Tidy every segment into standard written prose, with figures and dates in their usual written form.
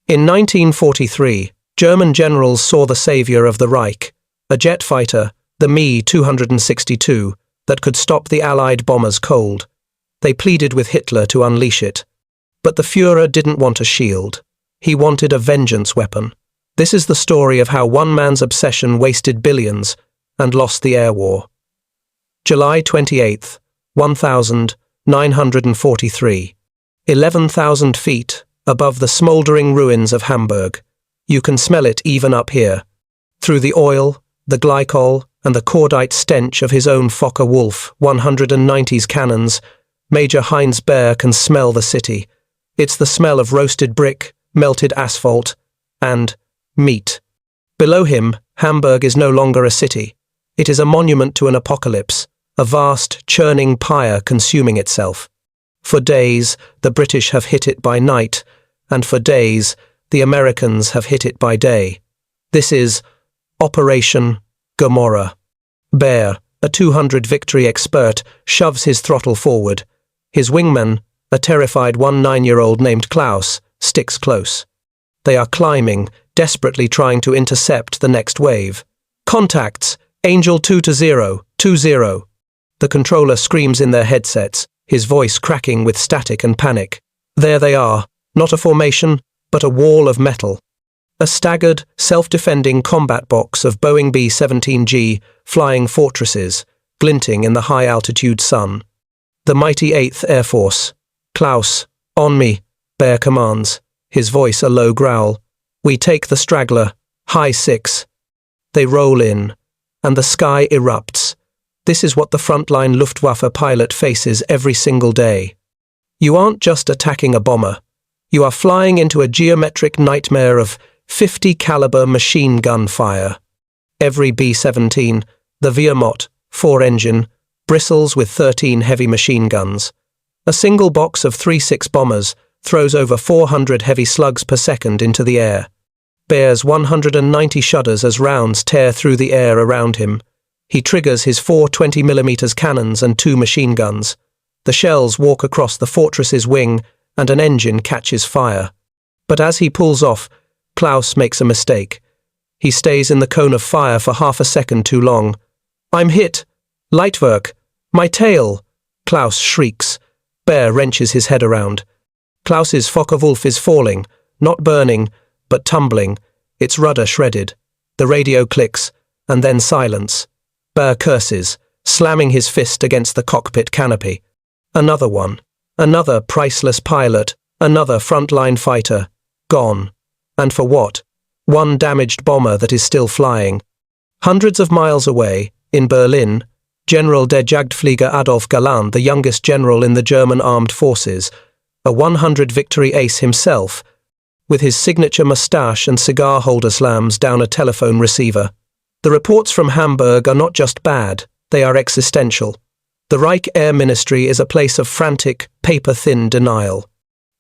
In 1943, German generals saw the savior of the Reich, a jet fighter, the Me-262, that could stop the Allied bombers cold. They pleaded with Hitler to unleash it. But the Führer didn't want a shield. He wanted a vengeance weapon. This is the story of how one man's obsession wasted billions and lost the air war. July 28, 1943. 11,000 feet above the smouldering ruins of Hamburg. You can smell it even up here. Through the oil, the glycol, and the cordite stench of his own Focke-Wulf 190's cannons, Major Heinz Baer can smell the city. It's the smell of roasted brick, melted asphalt, and meat. Below him, Hamburg is no longer a city. It is a monument to an apocalypse, a vast, churning pyre consuming itself. For days, the British have hit it by night, and for days, the Americans have hit it by day. This is Operation Gomorrah. Baer, a 200 victory expert, shoves his throttle forward. His wingman, a terrified 9-year-old named Klaus, sticks close. They are climbing, desperately trying to intercept the next wave. Contacts! Angel 2-0, 2-0. The controller screams in their headsets, his voice cracking with static and panic. There they are, not a formation, but a wall of metal. A staggered, self-defending combat box of Boeing B-17G flying fortresses, glinting in the high-altitude sun. The mighty 8th Air Force. Klaus, on me, Baer commands, his voice a low growl. We take the straggler, high 6. They roll in, and the sky erupts. This is what the frontline Luftwaffe pilot faces every single day. You aren't just attacking a bomber. You are flying into a geometric nightmare of 50 caliber machine gun fire. Every B-17, the Wehrmacht, 4-engine, bristles with 13 heavy machine guns. A single box of 3-6 bombers throws over 400 heavy slugs per second into the air. Baer's 190 shudders as rounds tear through the air around him. He triggers his 4 20mm cannons and 2 machine guns. The shells walk across the fortress's wing and an engine catches fire. But as he pulls off, Klaus makes a mistake. He stays in the cone of fire for half a second too long. I'm hit! Leitwerk! My tail! Klaus shrieks. Baer wrenches his head around. Klaus's Focke-Wulf is falling, not burning, but tumbling, its rudder shredded. The radio clicks, and then silence. Baer curses, slamming his fist against the cockpit canopy. Another one. Another priceless pilot. Another frontline fighter. Gone. And for what? One damaged bomber that is still flying. Hundreds of miles away, in Berlin, General der Jagdflieger Adolf Galland, the youngest general in the German armed forces, a 100 victory ace himself, with his signature moustache and cigar holder slams down a telephone receiver. The reports from Hamburg are not just bad, they are existential. The Reich Air Ministry is a place of frantic, paper-thin denial.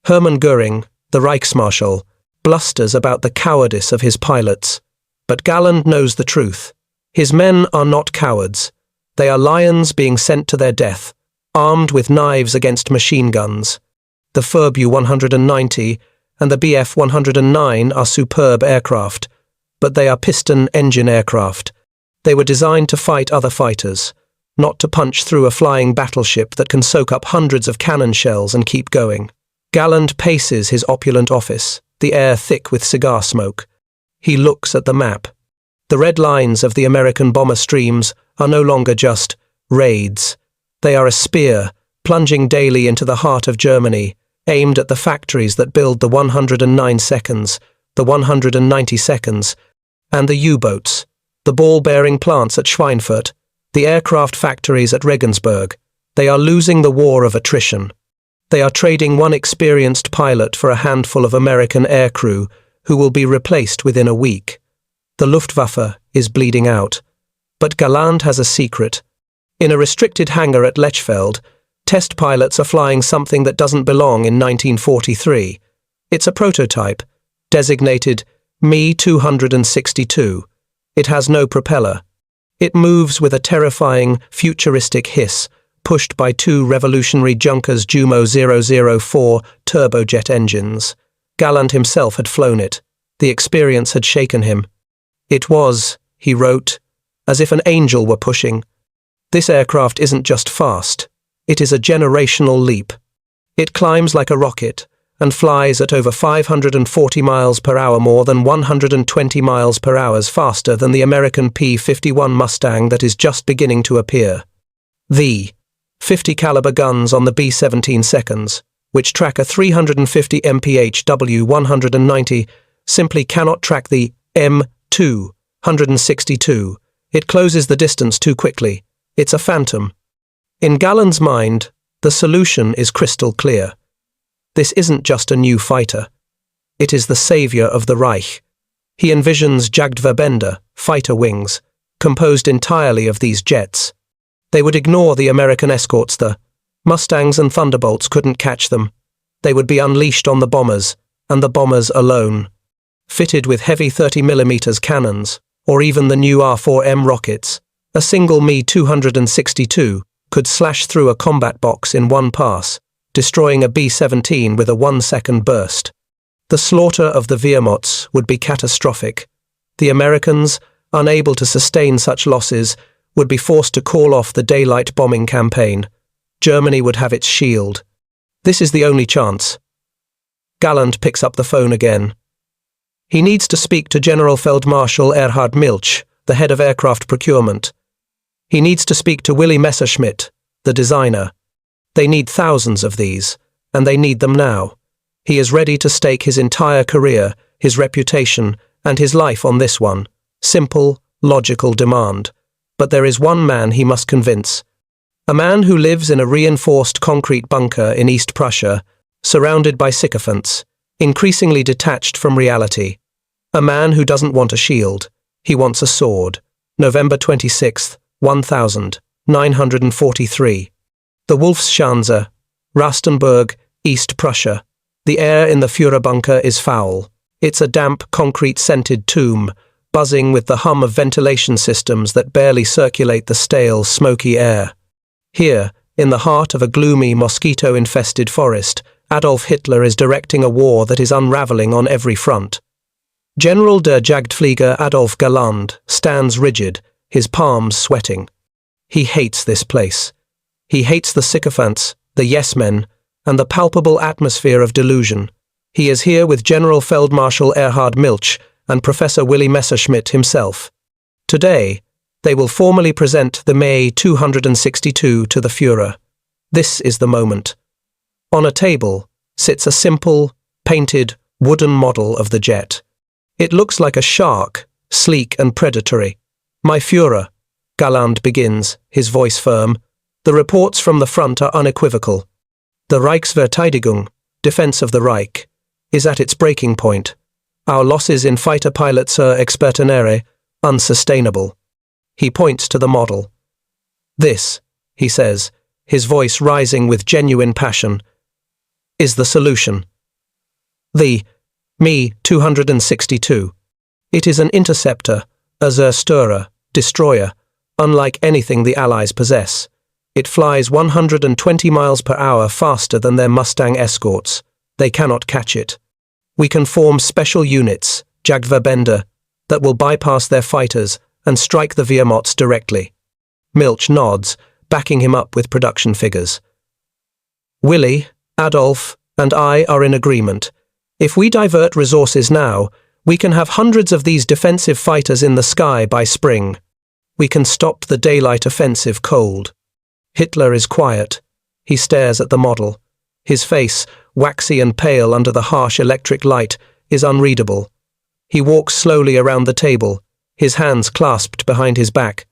Hermann Göring, the Reichsmarschall, blusters about the cowardice of his pilots. But Galland knows the truth. His men are not cowards. They are lions being sent to their death, armed with knives against machine guns. The Furbu 190 and the Bf 109 are superb aircraft, but they are piston-engine aircraft. They were designed to fight other fighters, not to punch through a flying battleship that can soak up hundreds of cannon shells and keep going. Galland paces his opulent office, the air thick with cigar smoke. He looks at the map. The red lines of the American bomber streams are no longer just raids. They are a spear, plunging daily into the heart of Germany, aimed at the factories that build the 109 seconds, the 190 seconds, and the U-boats, the ball-bearing plants at Schweinfurt, the aircraft factories at Regensburg. They are losing the war of attrition. They are trading one experienced pilot for a handful of American aircrew who will be replaced within a week. The Luftwaffe is bleeding out. But Galland has a secret. In a restricted hangar at Lechfeld, test pilots are flying something that doesn't belong in 1943. It's a prototype, designated Me-262. It has no propeller. It moves with a terrifying, futuristic hiss, pushed by 2 revolutionary Junkers Jumo 004 turbojet engines. Galland himself had flown it. The experience had shaken him. It was, he wrote, as if an angel were pushing. This aircraft isn't just fast. It is a generational leap. It climbs like a rocket and flies at over 540 miles per hour, more than 120 miles per hour faster than the American P-51 Mustang that is just beginning to appear. The 50 caliber guns on the B-17 seconds, which track a 350 mph W-190, simply cannot track the M262. It closes the distance too quickly. It's a phantom. In Galland's mind, the solution is crystal clear. This isn't just a new fighter. It is the savior of the Reich. He envisions Jagdverbände, fighter wings, composed entirely of these jets. They would ignore the American escorts. The Mustangs and Thunderbolts couldn't catch them. They would be unleashed on the bombers, and the bombers alone. Fitted with heavy 30mm cannons, or even the new R-4M rockets, a single Me-262 could slash through a combat box in one pass, destroying a B-17 with a 1-second burst. The slaughter of the Wehrmachts would be catastrophic. The Americans, unable to sustain such losses, would be forced to call off the daylight bombing campaign. Germany would have its shield. This is the only chance. Galland picks up the phone again. He needs to speak to General Feldmarschall Erhard Milch, the head of aircraft procurement. He needs to speak to Willy Messerschmitt, the designer. They need thousands of these, and they need them now. He is ready to stake his entire career, his reputation, and his life on this one. Simple, logical demand. But there is one man he must convince. A man who lives in a reinforced concrete bunker in East Prussia, surrounded by sycophants, increasingly detached from reality. A man who doesn't want a shield. He wants a sword. November 26th, 1943. The Wolfschanze, Rastenburg, East Prussia. The air in the Führerbunker is foul. It's a damp, concrete-scented tomb, buzzing with the hum of ventilation systems that barely circulate the stale, smoky air. Here, in the heart of a gloomy, mosquito-infested forest, Adolf Hitler is directing a war that is unraveling on every front. General der Jagdflieger Adolf Galland stands rigid, his palms sweating. He hates this place. He hates the sycophants, the yes-men, and the palpable atmosphere of delusion. He is here with General Feldmarschall Erhard Milch and Professor Willy Messerschmitt himself. Today, they will formally present the Me-262 to the Führer. This is the moment. On a table sits a simple, painted, wooden model of the jet. It looks like a shark, sleek and predatory. My Führer, Galland begins, his voice firm. The reports from the front are unequivocal. The Reichsverteidigung, defense of the Reich, is at its breaking point. Our losses in fighter pilots are expertinere, unsustainable. He points to the model. This, he says, his voice rising with genuine passion, is the solution. The Me-262. It is an interceptor, a Zerstörer, destroyer, unlike anything the Allies possess. It flies 120 miles per hour faster than their Mustang escorts. They cannot catch it. We can form special units, Jagdverbände, that will bypass their fighters and strike the Wehrmachts directly. Milch nods, backing him up with production figures. Willy, Adolf, and I are in agreement. If we divert resources now, we can have hundreds of these defensive fighters in the sky by spring. We can stop the daylight offensive cold. Hitler is quiet. He stares at the model. His face, waxy and pale under the harsh electric light, is unreadable. He walks slowly around the table, his hands clasped behind his back.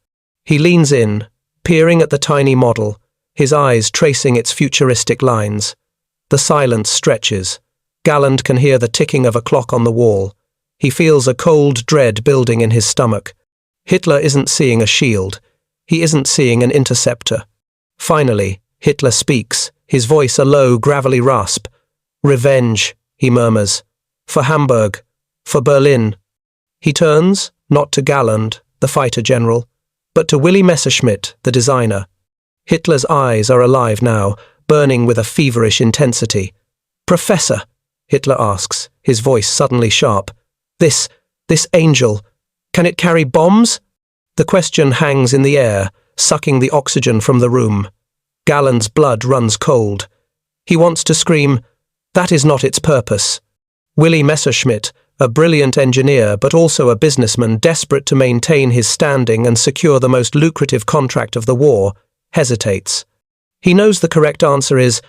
He leans in, peering at the tiny model, his eyes tracing its futuristic lines. The silence stretches. Galland can hear the ticking of a clock on the wall. He feels a cold dread building in his stomach. Hitler isn't seeing a shield. He isn't seeing an interceptor. Finally, Hitler speaks, his voice a low, gravelly rasp. Revenge, he murmurs. For Hamburg. For Berlin. He turns, not to Galland, the fighter general, but to Willy Messerschmitt, the designer. Hitler's eyes are alive now, burning with a feverish intensity. Professor, Hitler asks, his voice suddenly sharp. This angel, can it carry bombs? The question hangs in the air, sucking the oxygen from the room. Galland's blood runs cold. He wants to scream, that is not its purpose. Willy Messerschmitt, a brilliant engineer but also a businessman desperate to maintain his standing and secure the most lucrative contract of the war, hesitates. He knows the correct answer is,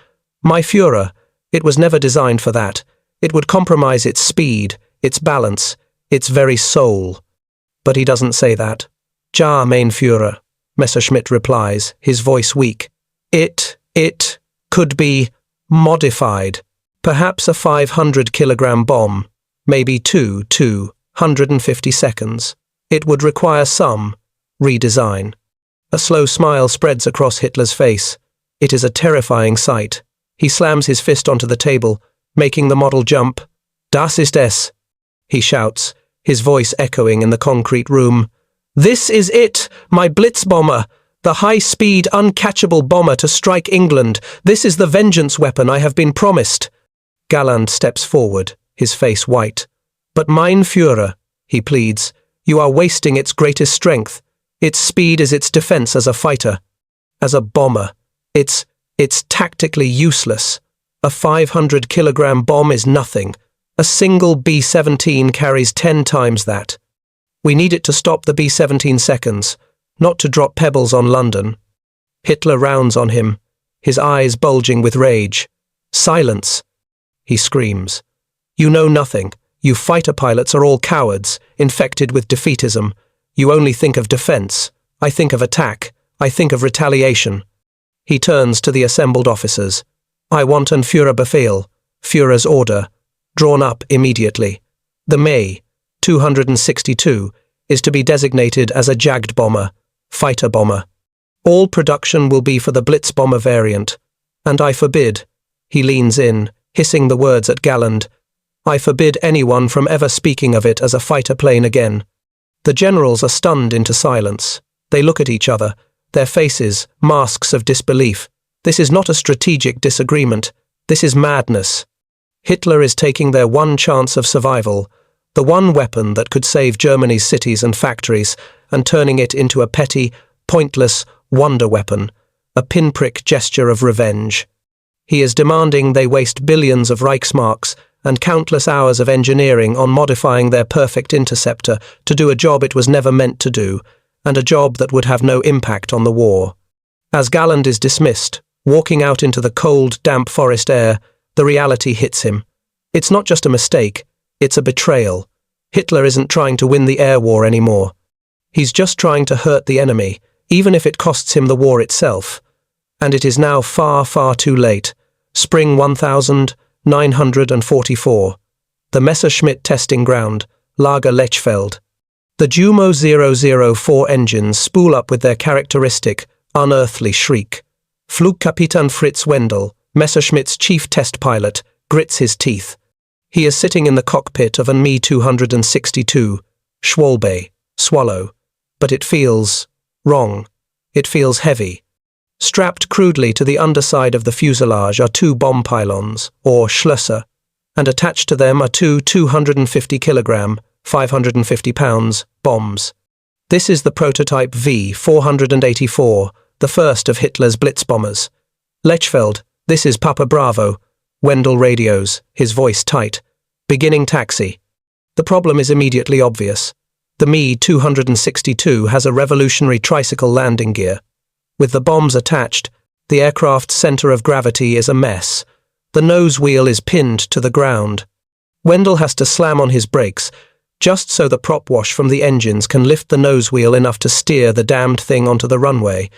my Führer, it was never designed for that. It would compromise its speed, its balance, its very soul. But he doesn't say that. Ja, mein Führer, Messerschmitt replies, his voice weak. It could be modified. Perhaps a 500-kilogram bomb, maybe 250 seconds. It would require some redesign. A slow smile spreads across Hitler's face. It is a terrifying sight. He slams his fist onto the table, making the model jump. Das ist es, he shouts, his voice echoing in the concrete room. This is it, my Blitzbomber, the high-speed, uncatchable bomber to strike England. This is the vengeance weapon I have been promised. Galland steps forward, his face white. But mein Führer, he pleads, you are wasting its greatest strength. Its speed is its defense as a fighter. As a bomber, it's tactically useless. A 500-kilogram bomb is nothing. A single B-17 carries 10 times that. We need it to stop the B-17 seconds, not to drop pebbles on London. Hitler rounds on him, his eyes bulging with rage. Silence, he screams. You know nothing. You fighter pilots are all cowards, infected with defeatism. You only think of defense. I think of attack. I think of retaliation. He turns to the assembled officers. I want an Führerbefehl, Führer's order, drawn up immediately. The May 262 is to be designated as a Jagdbomber, fighter bomber. All production will be for the Blitzbomber variant. And I forbid, he leans in, hissing the words at Galland, I forbid anyone from ever speaking of it as a fighter plane again. The generals are stunned into silence. They look at each other, their faces masks of disbelief. This is not a strategic disagreement. This is madness. Hitler is taking their one chance of survival, the one weapon that could save Germany's cities and factories, and turning it into a petty, pointless wonder weapon, a pinprick gesture of revenge. He is demanding they waste billions of Reichsmarks and countless hours of engineering on modifying their perfect interceptor to do a job it was never meant to do, and a job that would have no impact on the war. As Galland is dismissed, walking out into the cold, damp forest air, the reality hits him. It's not just a mistake, it's a betrayal. Hitler isn't trying to win the air war anymore. He's just trying to hurt the enemy, even if it costs him the war itself. And it is now far, far too late. Spring 1944. The Messerschmitt testing ground, Lager Lechfeld. The Jumo 004 engines spool up with their characteristic, unearthly shriek. Flugkapitän Fritz Wendel, Messerschmitt's chief test pilot, grits his teeth. He is sitting in the cockpit of an Me-262, Schwalbe, swallow. But it feels wrong. It feels heavy. Strapped crudely to the underside of the fuselage are two bomb pylons, or Schlösser, and attached to them are two 250-kilogram, 550 pounds, bombs. This is the prototype V-484, the first of Hitler's Blitzbombers. Lechfeld, this is Papa Bravo. Wendell radios, his voice tight. Beginning taxi. The problem is immediately obvious. The Me-262 has a revolutionary tricycle landing gear. With the bombs attached, the aircraft's center of gravity is a mess. The nose wheel is pinned to the ground. Wendell has to slam on his brakes, just so the prop wash from the engines can lift the nose wheel enough to steer the damned thing onto the runway.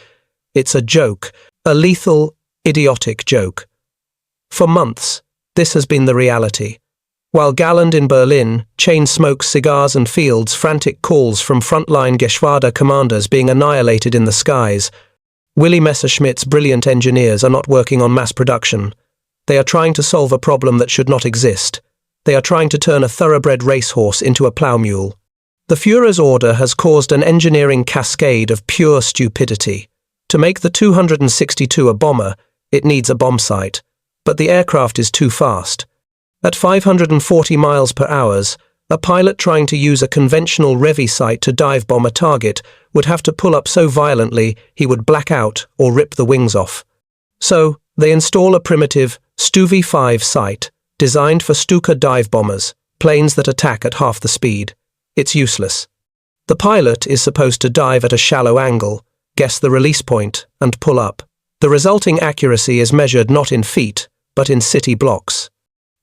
It's a joke, a lethal, idiotic joke. For months, this has been the reality. While Galland in Berlin chain smokes cigars and fields frantic calls from frontline Geschwader commanders being annihilated in the skies, Willy Messerschmitt's brilliant engineers are not working on mass production. They are trying to solve a problem that should not exist. They are trying to turn a thoroughbred racehorse into a plough mule. The Führer's order has caused an engineering cascade of pure stupidity. To make the 262 a bomber, it needs a bomb sight. But the aircraft is too fast. At 540 miles per hour, a pilot trying to use a conventional Revi sight to dive bomb a target would have to pull up so violently he would black out or rip the wings off. So, they install a primitive Stu-V5 sight, designed for Stuka dive bombers, planes that attack at half the speed. It's useless. The pilot is supposed to dive at a shallow angle, guess the release point, and pull up. The resulting accuracy is measured not in feet, but in city blocks.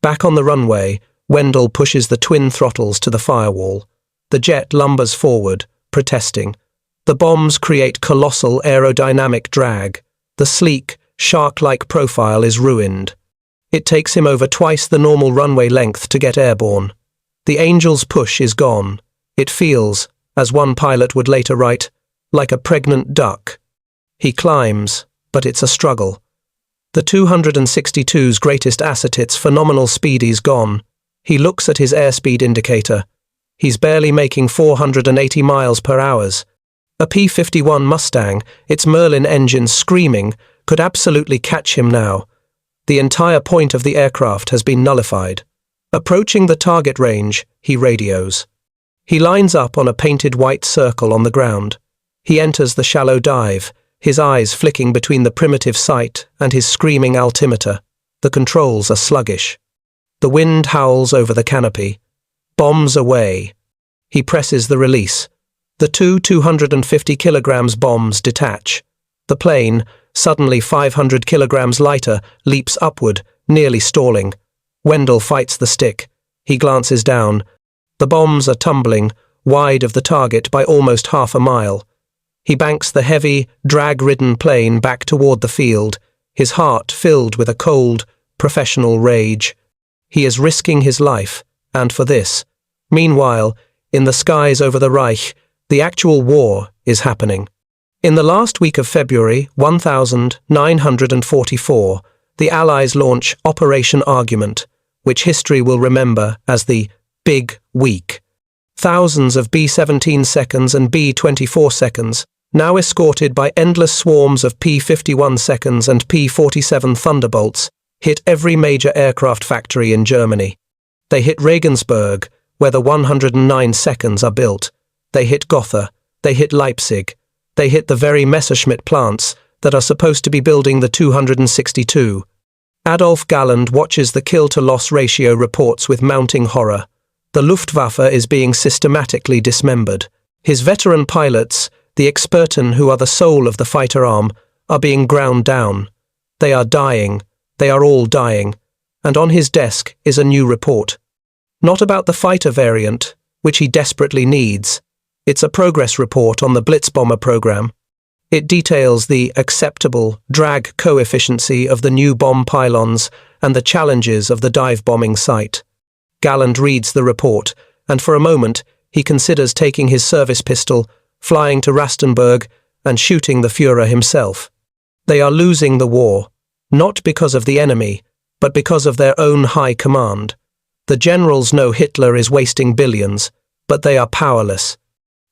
Back on the runway, Wendell pushes the twin throttles to the firewall. The jet lumbers forward, protesting. The bombs create colossal aerodynamic drag. The sleek, shark-like profile is ruined. It takes him over twice the normal runway length to get airborne. The Angel's push is gone. It feels, as one pilot would later write, like a pregnant duck. He climbs, but it's a struggle. The 262's greatest asset, its phenomenal speed, is gone. He looks at his airspeed indicator. He's barely making 480 miles per hour. A P-51 Mustang, its Merlin engine screaming, could absolutely catch him now. The entire point of the aircraft has been nullified. Approaching the target range, he radios. He lines up on a painted white circle on the ground. He enters the shallow dive, his eyes flicking between the primitive sight and his screaming altimeter. The controls are sluggish. The wind howls over the canopy. Bombs away. He presses the release. The two 250 kilograms bombs detach. The plane, suddenly 500 kilograms lighter, leaps upward, nearly stalling. Wendell fights the stick. He glances down. The bombs are tumbling, wide of the target by almost half a mile. He banks the heavy, drag-ridden plane back toward the field, his heart filled with a cold, professional rage. He is risking his life, and for this. Meanwhile, in the skies over the Reich, the actual war is happening. In the last week of February 1944, the Allies launch Operation Argument, which history will remember as the Big Week. Thousands of B-17 seconds and B-24 seconds, now escorted by endless swarms of P-51 seconds and P-47 Thunderbolts, hit every major aircraft factory in Germany. They hit Regensburg, where the 109 seconds are built. They hit Gotha. They hit Leipzig. They hit the very Messerschmitt plants that are supposed to be building the 262. Adolf Galland watches the kill-to-loss ratio reports with mounting horror. The Luftwaffe is being systematically dismembered. His veteran pilots, the Experten who are the soul of the fighter arm, are being ground down. They are dying. They are all dying. And on his desk is a new report. Not about the fighter variant, which he desperately needs. It's a progress report on the Blitzbomber program. It details the acceptable drag coefficiency of the new bomb pylons and the challenges of the dive bombing site. Galland reads the report, and for a moment he considers taking his service pistol, flying to Rastenburg, and shooting the Führer himself. They are losing the war, not because of the enemy, but because of their own high command. The generals know Hitler is wasting billions, but they are powerless.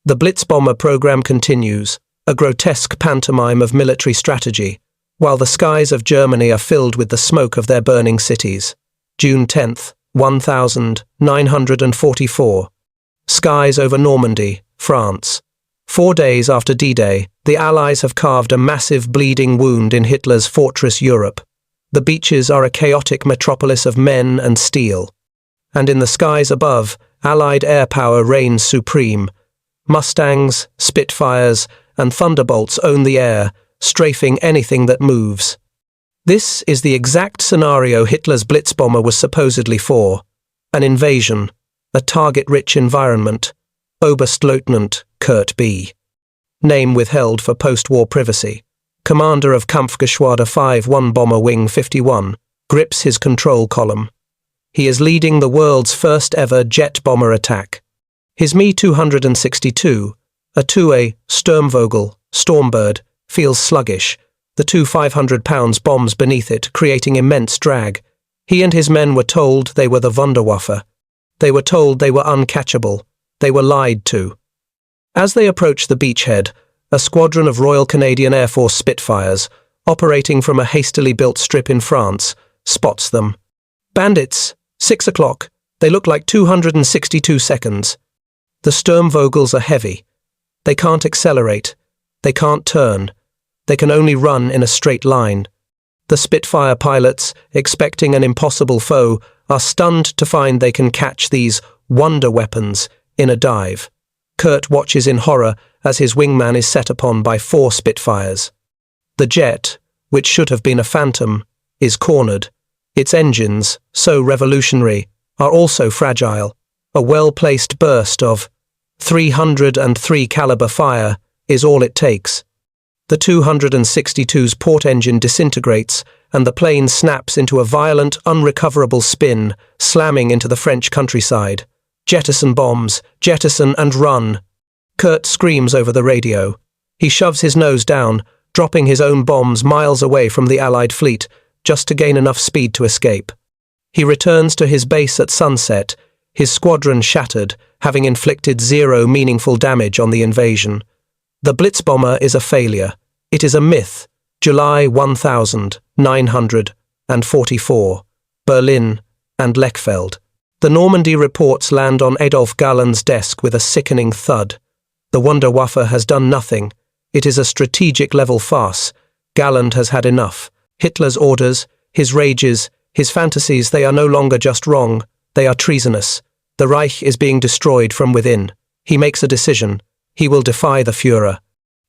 The Blitzbomber program continues, a grotesque pantomime of military strategy, while the skies of Germany are filled with the smoke of their burning cities. June 10th, 1944. Skies over Normandy, France. 4 days after D-Day, the Allies have carved a massive bleeding wound in Hitler's fortress Europe. The beaches are a chaotic metropolis of men and steel. And in the skies above, Allied air power reigns supreme. Mustangs, Spitfires, and Thunderbolts own the air, strafing anything that moves. This is the exact scenario Hitler's Blitzbomber was supposedly for. An invasion, a target-rich environment. Oberstleutnant Kurt B. Name withheld for post-war privacy. Commander of Kampfgeschwader 5-1 Bomber Wing 51, grips his control column. He is leading the world's first-ever jet bomber attack. His Me-262, a 2A Sturmvogel, Stormbird, feels sluggish, the two 500-pound bombs beneath it creating immense drag. He and his men were told they were the Wunderwaffe. They were told they were uncatchable. They were lied to. As they approach the beachhead, a squadron of Royal Canadian Air Force Spitfires, operating from a hastily built strip in France, spots them. Bandits, 6 o'clock. They look like 262 seconds. The Sturmvogels are heavy. They can't accelerate. They can't turn. They can only run in a straight line. The Spitfire pilots, expecting an impossible foe, are stunned to find they can catch these wonder weapons in a dive. Kurt watches in horror as his wingman is set upon by 4 Spitfires. The jet, which should have been a Phantom, is cornered. Its engines, so revolutionary, are also fragile. A well-placed burst of 303 caliber fire is all it takes. The 262's port engine disintegrates, and the plane snaps into a violent, unrecoverable spin, slamming into the French countryside. Jettison bombs, jettison and run. Kurt screams over the radio. He shoves his nose down, dropping his own bombs miles away from the Allied fleet, just to gain enough speed to escape. He returns to his base at sunset, his squadron shattered, having inflicted 0 meaningful damage on the invasion. The Blitzbomber is a failure. It is a myth. July 1944. Berlin and Lechfeld. The Normandy reports land on Adolf Galland's desk with a sickening thud. The Wunderwaffe has done nothing. It is a strategic-level farce. Galland has had enough. Hitler's orders, his rages, his fantasies, they are no longer just wrong. They are treasonous. The Reich is being destroyed from within. He makes a decision. He will defy the Führer.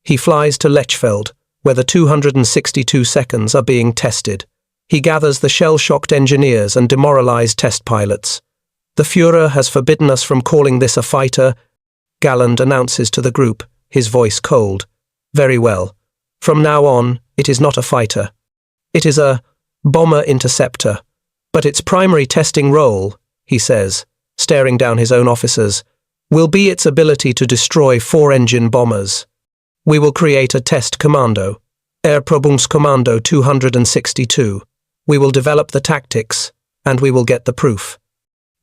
He flies to Lechfeld, where the 262 seconds are being tested. He gathers the shell-shocked engineers and demoralized test pilots. The Führer has forbidden us from calling this a fighter, Galland announces to the group, his voice cold. Very well. From now on, it is not a fighter. It is a bomber interceptor. But its primary testing role, he says, staring down his own officers, will be its ability to destroy 4-engine bombers. We will create a test commando, Erprobungskommando 262. We will develop the tactics, and we will get the proof.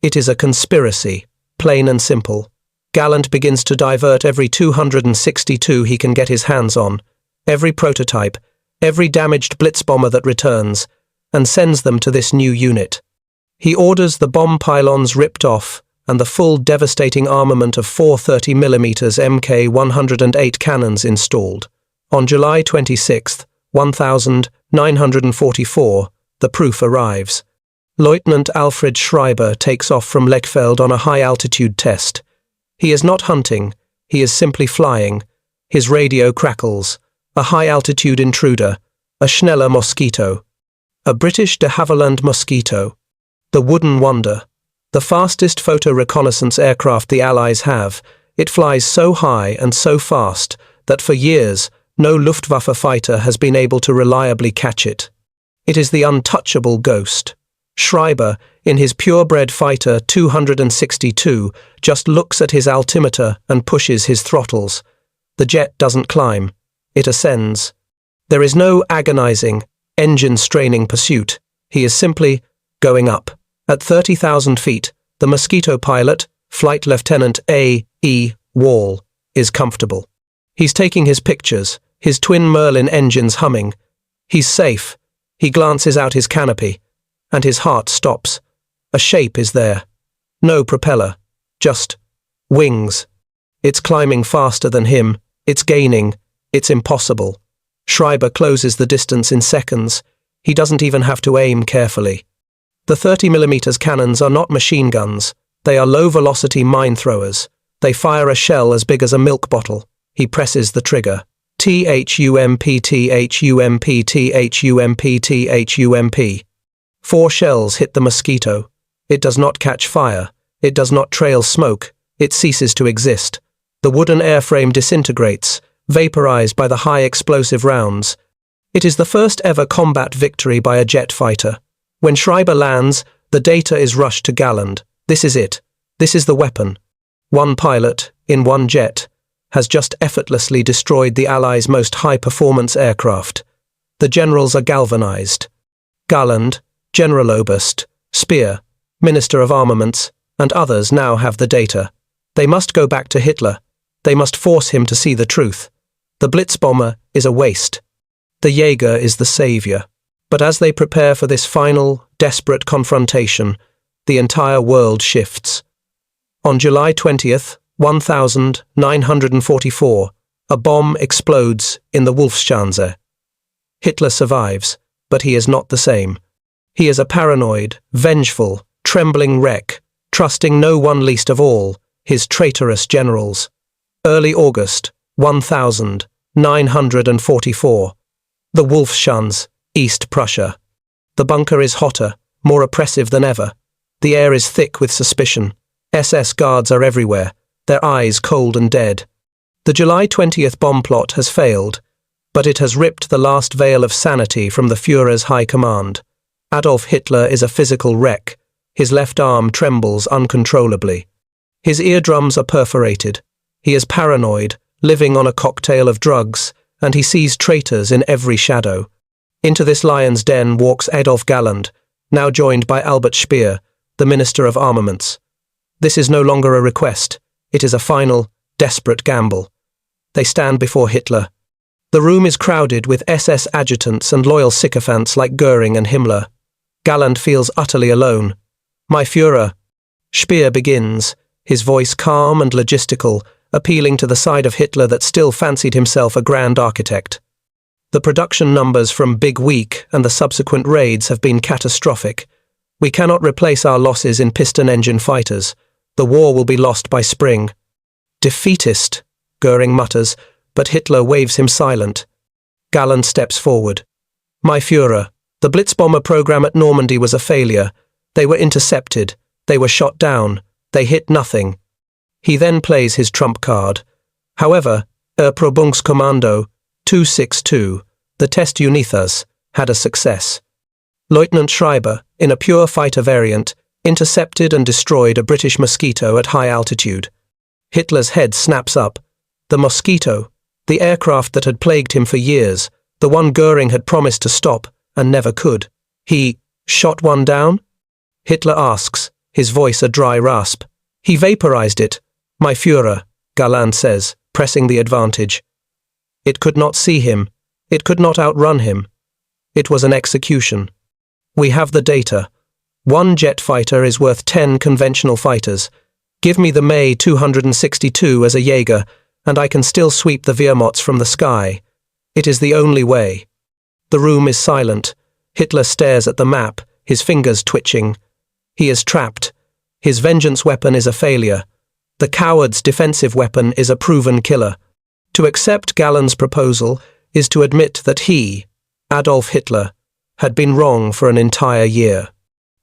It is a conspiracy, plain and simple. Galland begins to divert every 262 he can get his hands on, every prototype, every damaged Blitzbomber that returns, and sends them to this new unit. He orders the bomb pylons ripped off and the full devastating armament of 4 30mm Mk108 cannons installed. On July 26, 1944, the proof arrives. Lieutenant Alfred Schreiber takes off from Lechfeld on a high-altitude test. He is not hunting, he is simply flying. His radio crackles. A high-altitude intruder, a Schneller Mosquito. A British de Havilland Mosquito. The Wooden Wonder. The fastest photo reconnaissance aircraft the Allies have. It flies so high and so fast that for years no Luftwaffe fighter has been able to reliably catch it. It is the untouchable ghost. Schreiber, in his purebred fighter 262, just looks at his altimeter and pushes his throttles. The jet doesn't climb. It ascends. There is no agonizing, engine-straining pursuit. He is simply going up. At 30,000 feet, the Mosquito pilot, Flight Lieutenant A. E. Wall, is comfortable. He's taking his pictures, his twin Merlin engines humming. He's safe. He glances out his canopy, and his heart stops. A shape is there. No propeller, just wings. It's climbing faster than him. It's gaining. It's impossible. Schreiber closes the distance in seconds. He doesn't even have to aim carefully. The 30mm cannons are not machine guns. They are low-velocity mine throwers. They fire a shell as big as a milk bottle. He presses the trigger. THUMP, THUMP, THUMP, THUMP. 4 shells hit the Mosquito. It does not catch fire. It does not trail smoke. It ceases to exist. The wooden airframe disintegrates, vaporized by the high explosive rounds. It is the first ever combat victory by a jet fighter. When Schreiber lands, the data is rushed to Galland. This is it. This is the weapon. One pilot, in one jet, has just effortlessly destroyed the Allies' most high-performance aircraft. The generals are galvanized. Galland, General Oberst, Speer, Minister of Armaments, and others now have the data. They must go back to Hitler. They must force him to see the truth. The Blitzbomber is a waste. The Jaeger is the savior. But as they prepare for this final, desperate confrontation, the entire world shifts. On July 20th, 1944, a bomb explodes in the Wolfschanze. Hitler survives, but he is not the same. He is a paranoid, vengeful, trembling wreck, trusting no one, least of all his traitorous generals. Early August, 1944. The Wolfschanze, East Prussia. The bunker is hotter, more oppressive than ever. The air is thick with suspicion. SS guards are everywhere, their eyes cold and dead. The July 20th bomb plot has failed, but it has ripped the last veil of sanity from the Führer's high command. Adolf Hitler is a physical wreck. His left arm trembles uncontrollably. His eardrums are perforated. He is paranoid, living on a cocktail of drugs, and he sees traitors in every shadow. Into this lion's den walks Adolf Galland, now joined by Albert Speer, the Minister of Armaments. This is no longer a request. It is a final, desperate gamble. They stand before Hitler. The room is crowded with SS adjutants and loyal sycophants like Goering and Himmler. Galland feels utterly alone. "My Führer." Speer begins, his voice calm and logistical, appealing to the side of Hitler that still fancied himself a grand architect. The production numbers from Big Week and the subsequent raids have been catastrophic. We cannot replace our losses in piston-engine fighters. The war will be lost by spring. "Defeatist," Goering mutters, but Hitler waves him silent. Galland steps forward. "My Führer, the Blitzbomber program at Normandy was a failure. They were intercepted. They were shot down. They hit nothing." He then plays his trump card. However, Erprobungskommando 262, the test unitas, had a success. Lieutenant Schreiber, in a pure fighter variant, intercepted and destroyed a British Mosquito at high altitude. Hitler's head snaps up. The Mosquito, the aircraft that had plagued him for years, the one Goering had promised to stop and never could. He shot one down? Hitler asks, his voice a dry rasp. "He vaporized it, my Führer," Galland says, pressing the advantage. It could not see him. It could not outrun him. It was an execution. We have the data. One jet fighter is worth 10 conventional fighters. Give me the May 262 as a Jaeger, and I can still sweep the Wehrmachts from the sky. It is the only way. The room is silent. Hitler stares at the map, his fingers twitching. He is trapped. His vengeance weapon is a failure. The coward's defensive weapon is a proven killer. To accept Galland's proposal is to admit that he, Adolf Hitler, had been wrong for an entire year.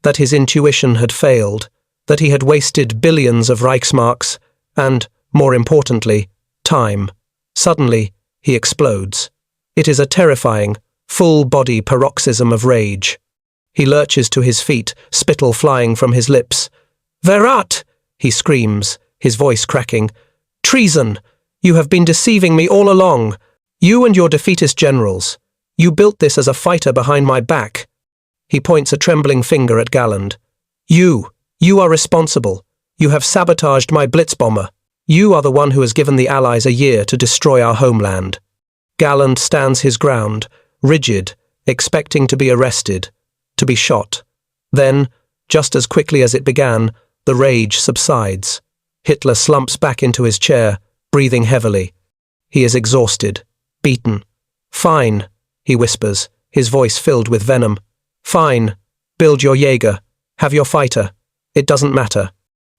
That his intuition had failed. That he had wasted billions of Reichsmarks and, more importantly, time. Suddenly, he explodes. It is a terrifying, full-body paroxysm of rage. He lurches to his feet, spittle flying from his lips. "Verrat!" he screams, his voice cracking. "Treason! You have been deceiving me all along. You and your defeatist generals. You built this as a fighter behind my back." He points a trembling finger at Galland. You are responsible. You have sabotaged my Blitzbomber. You are the one who has given the Allies a year to destroy our homeland. Galland stands his ground, rigid, expecting to be arrested, to be shot. Then, just as quickly as it began, the rage subsides. Hitler slumps back into his chair, breathing heavily. He is exhausted, beaten. "Fine," he whispers, his voice filled with venom. "Fine. Build your Jaeger. Have your fighter. It doesn't matter."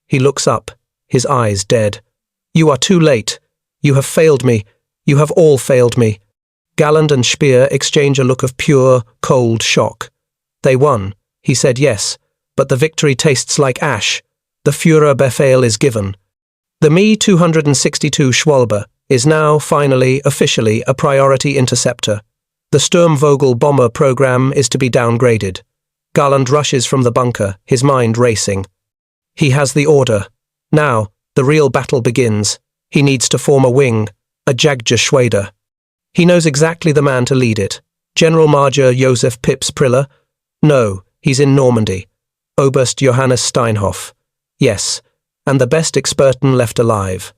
He looks up, his eyes dead. "You are too late. You have failed me. You have all failed me." Galland and Speer exchange a look of pure, cold shock. They won. He said yes, but the victory tastes like ash. The Führerbefehl is given. The Me 262 Schwalbe is now, finally, officially a priority interceptor. The Sturmvogel bomber program is to be downgraded. Galland rushes from the bunker, his mind racing. He has the order. Now, the real battle begins. He needs to form a wing, a Jagdgeschwader. He knows exactly the man to lead it. General Major Josef Pips Priller? No, he's in Normandy. Oberst Johannes Steinhoff. Yes, and the best Experten left alive.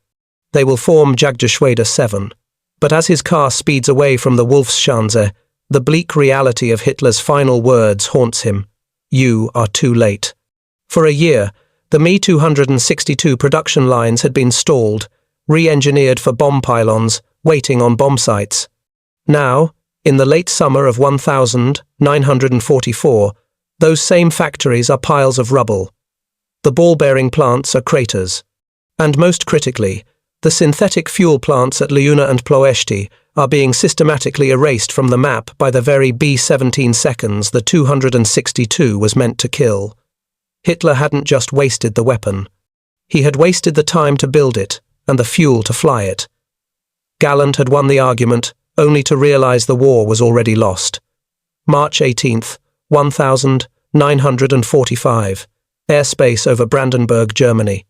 They will form Jagdgeschwader 7. But as his car speeds away from the Wolfschanze, the bleak reality of Hitler's final words haunts him. You are too late. For a year, the Me-262 production lines had been stalled, re-engineered for bomb pylons, waiting on bomb sites. Now, in the late summer of 1944, those same factories are piles of rubble. The ball-bearing plants are craters. And most critically, the synthetic fuel plants at Liuna and Ploiești are being systematically erased from the map by the very B-17 seconds the 262 was meant to kill. Hitler hadn't just wasted the weapon. He had wasted the time to build it and the fuel to fly it. Galland had won the argument, only to realize the war was already lost. March 18th, 1945. Airspace over Brandenburg, Germany.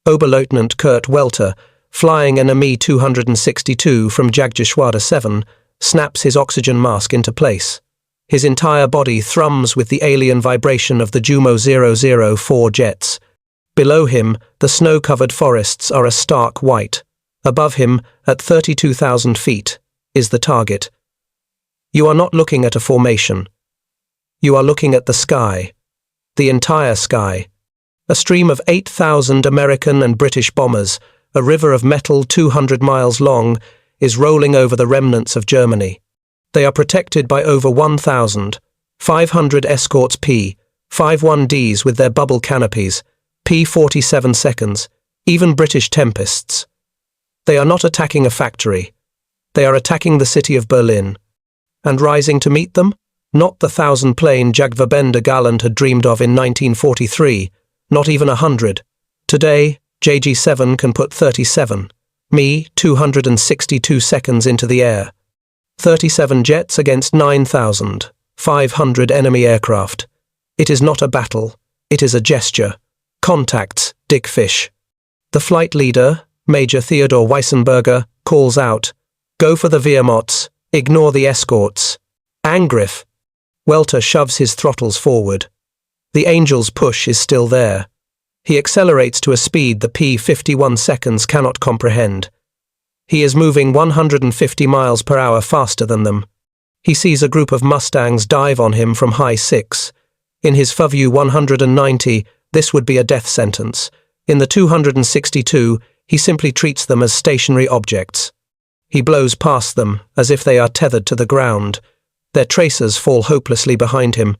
Oberleutnant Kurt Welter, flying an Me-262 from Jagdgeschwader 7, snaps his oxygen mask into place. His entire body thrums with the alien vibration of the Jumo 004 jets. Below him, the snow-covered forests are a stark white. Above him, at 32,000 feet, is the target. You are not looking at a formation. You are looking at the sky. The entire sky. A stream of 8,000 American and British bombers, a river of metal 200 miles long, is rolling over the remnants of Germany. They are protected by over 1,500 escorts P-51Ds with their bubble canopies, P-47 seconds, even British Tempests. They are not attacking a factory. They are attacking the city of Berlin. And rising to meet them? Not the 1,000-plane Jagdverbände Galland had dreamed of in 1943, not even 100. Today, JG-7 can put 37, Me-262 seconds into the air. 37 jets against 9,500 enemy aircraft. It is not a battle. It is a gesture. Contacts, Dick Fish. The flight leader, Major Theodor Weissenberger, calls out, "Go for the Wehrmachts, ignore the escorts. Angriff." Welter shoves his throttles forward. The Angel's push is still there. He accelerates to a speed the P-51 seconds cannot comprehend. He is moving 150 miles per hour faster than them. He sees a group of Mustangs dive on him from high 6. In his FUVU 190, this would be a death sentence. In the 262, he simply treats them as stationary objects. He blows past them, as if they are tethered to the ground. Their tracers fall hopelessly behind him.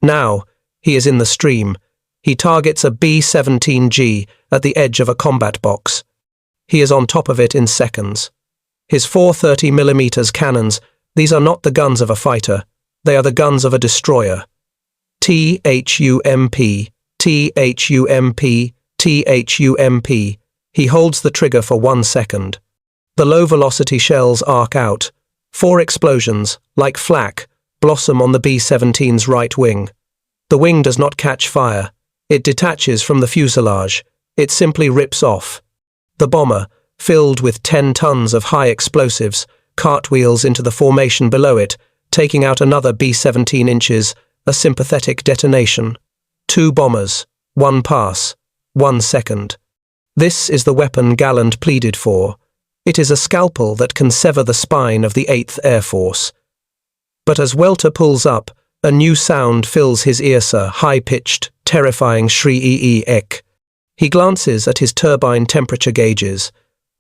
Now, he is in the stream. He targets a B-17G at the edge of a combat box. He is on top of it in seconds. His 430mm cannons, these are not the guns of a fighter. They are the guns of a destroyer. THUMP, THUMP, THUMP. He holds the trigger for 1 second. The low-velocity shells arc out. 4 explosions, like flak, blossom on the B-17's right wing. The wing does not catch fire. It detaches from the fuselage. It simply rips off. The bomber, filled with 10 tons of high explosives, cartwheels into the formation below it, taking out another B-17 inches, a sympathetic detonation. 2 bombers, 1 pass, 1 second. This is the weapon Galland pleaded for. It is a scalpel that can sever the spine of the 8th Air Force. But as Welter pulls up, a new sound fills his ears, a high-pitched, terrifying shriek. He glances at his turbine temperature gauges.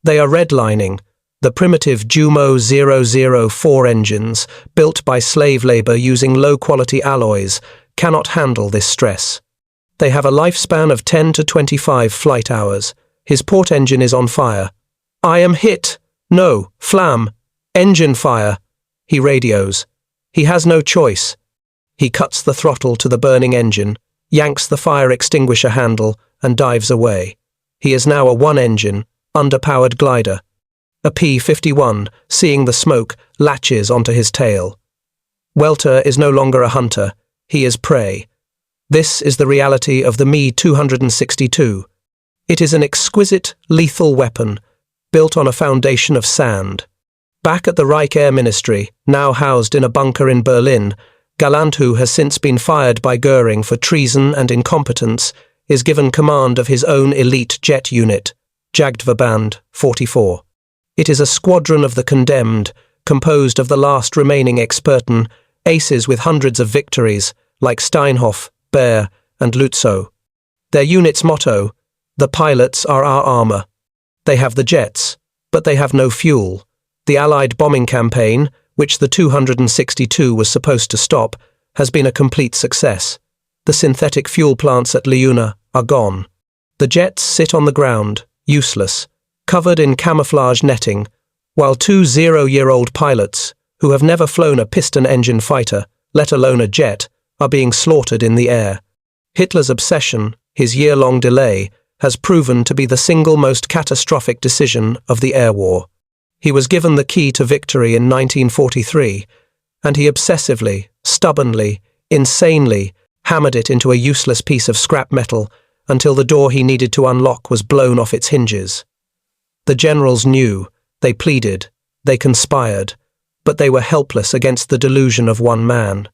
They are redlining. The primitive Jumo 004 engines, built by slave labor using low-quality alloys, cannot handle this stress. They have a lifespan of 10 to 25 flight hours. His port engine is on fire. "I am hit! No, flam! Engine fire!" He radios. He has no choice. He cuts the throttle to the burning engine, yanks the fire extinguisher handle, and dives away. He is now a one-engine, underpowered glider. A P-51, seeing the smoke, latches onto his tail. Welter is no longer a hunter. He is prey. This is the reality of the Me-262. It is an exquisite, lethal weapon, built on a foundation of sand. Back at the Reich Air Ministry, now housed in a bunker in Berlin, Galland, who has since been fired by Goering for treason and incompetence, is given command of his own elite jet unit, Jagdverband 44. It is a squadron of the condemned, composed of the last remaining Experten, aces with hundreds of victories, like Steinhoff, Baer, and Lutzow. Their unit's motto, "The pilots are our armor." They have the jets, but they have no fuel. The Allied bombing campaign, which the 262 was supposed to stop, has been a complete success. The synthetic fuel plants at Liuna are gone. The jets sit on the ground, useless, covered in camouflage netting, while two 0-year-old pilots, who have never flown a piston-engine fighter, let alone a jet, are being slaughtered in the air. Hitler's obsession, his year-long delay, has proven to be the single most catastrophic decision of the air war. He was given the key to victory in 1943, and he obsessively, stubbornly, insanely hammered it into a useless piece of scrap metal until the door he needed to unlock was blown off its hinges. The generals knew, they pleaded, they conspired, but they were helpless against the delusion of one man.